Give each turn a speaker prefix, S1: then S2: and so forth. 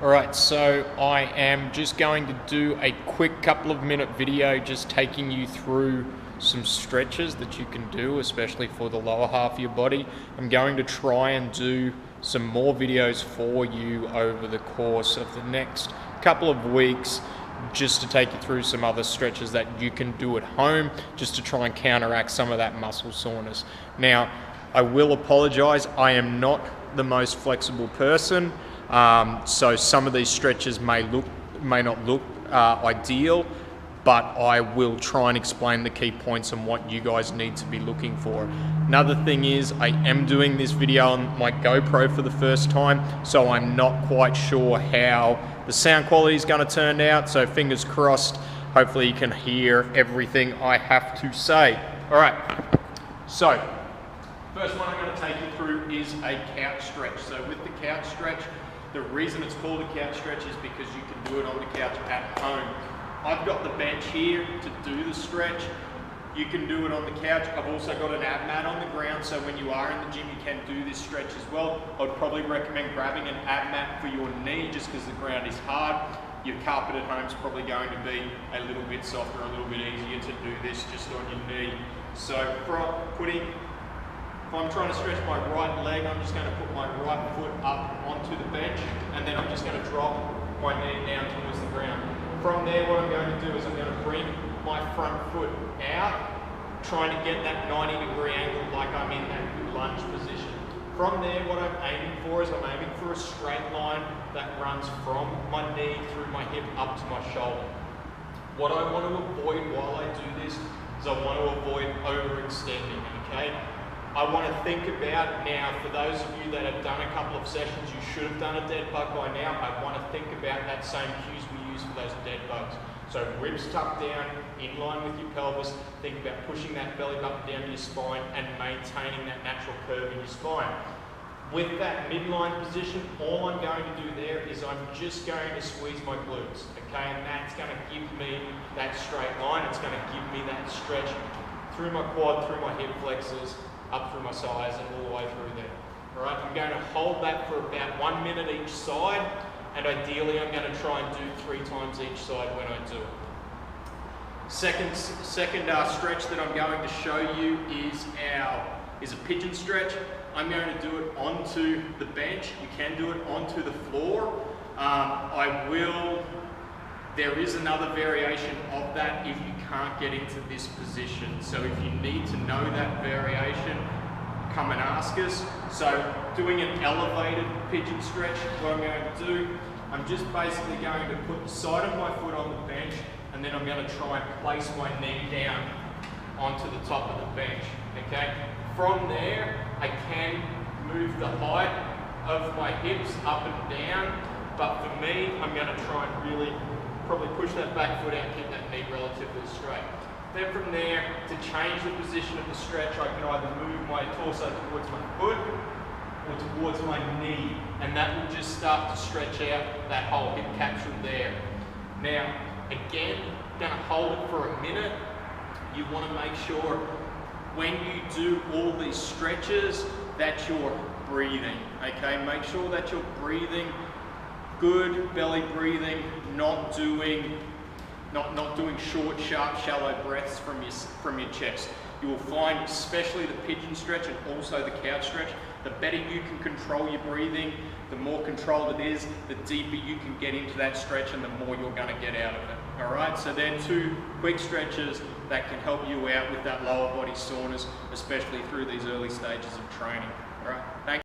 S1: Alright, so I am just going to do a quick couple of minute video just taking you through some stretches that you can do, especially for the lower half of your body. I'm going to try and do some more videos for you over the course of the next couple of weeks just to take you through some other stretches that you can do at home just to try and counteract some of that muscle soreness. Now, I will apologize, I am not the most flexible person. So some of these stretches may not look ideal, but I will try and explain the key points and what you guys need to be looking for. Another thing is I am doing this video on my GoPro for the first time, so I'm not quite sure how the sound quality is going to turn out, so fingers crossed, hopefully you can hear everything I have to say. All right, so first one I'm going to take you through is a couch stretch. So with the couch stretch, the reason it's called a couch stretch is because you can do it on the couch at home. I've got the bench here to do the stretch. You can do it on the couch. I've also got an ab mat on the ground, so when you are in the gym, you can do this stretch as well. I'd probably recommend grabbing an ab mat for your knee just because the ground is hard. Your carpet at home is probably going to be a little bit softer, a little bit easier to do this just on your knee. So if I'm trying to stretch my right leg, I'm just going to put my right foot up onto the bench, and then I'm just going to drop my knee down towards the ground. From there, what I'm going to do is I'm going to bring my front foot out, trying to get that 90-degree angle like I'm in that lunge position. From there, what I'm aiming for is I'm aiming for a straight line that runs from my knee through my hip up to my shoulder. What I want to avoid while I do this is I want to avoid overextending, okay? I want to think about now, for those of you that have done a couple of sessions, you should have done a dead bug by now. I want to think about that same cues we use for those dead bugs. So ribs tucked down, in line with your pelvis. Think about pushing that belly button down to your spine and maintaining that natural curve in your spine. With that midline position, all I'm going to do there is I'm just going to squeeze my glutes, okay? And that's going to give me that straight line. It's going to give me that stretch through my quad, through my hip flexors, up through my sides and all the way through there. All right, I'm going to hold that for about 1 minute each side, and ideally I'm going to try and do 3 times each side when I do it. Second stretch that I'm going to show you is a pigeon stretch. I'm going to do it onto the bench. You can do it onto the floor. There is another variation of that if you can't get into this position. So if you need to know that variation, come and ask us. So doing an elevated pigeon stretch, what I'm going to do, I'm just basically going to put the side of my foot on the bench, and then I'm going to try and place my knee down onto the top of the bench, okay? From there, I can move the height of my hips up and down, but for me, I'm going to try and really probably push that back foot out and keep that knee relatively straight. Then from there, to change the position of the stretch, I can either move my torso towards my foot or towards my knee, and that will just start to stretch out that whole hip capsule there. Now, again, going to hold it for a minute. You want to make sure when you do all these stretches that you're breathing, okay? Make sure that you're breathing good belly breathing, not doing short, sharp, shallow breaths from your chest. You will find, especially the pigeon stretch and also the couch stretch, the better you can control your breathing, the more controlled it is, the deeper you can get into that stretch and the more you're going to get out of it. All right, so they're 2 quick stretches that can help you out with that lower body soreness, especially through these early stages of training. All right, thank you.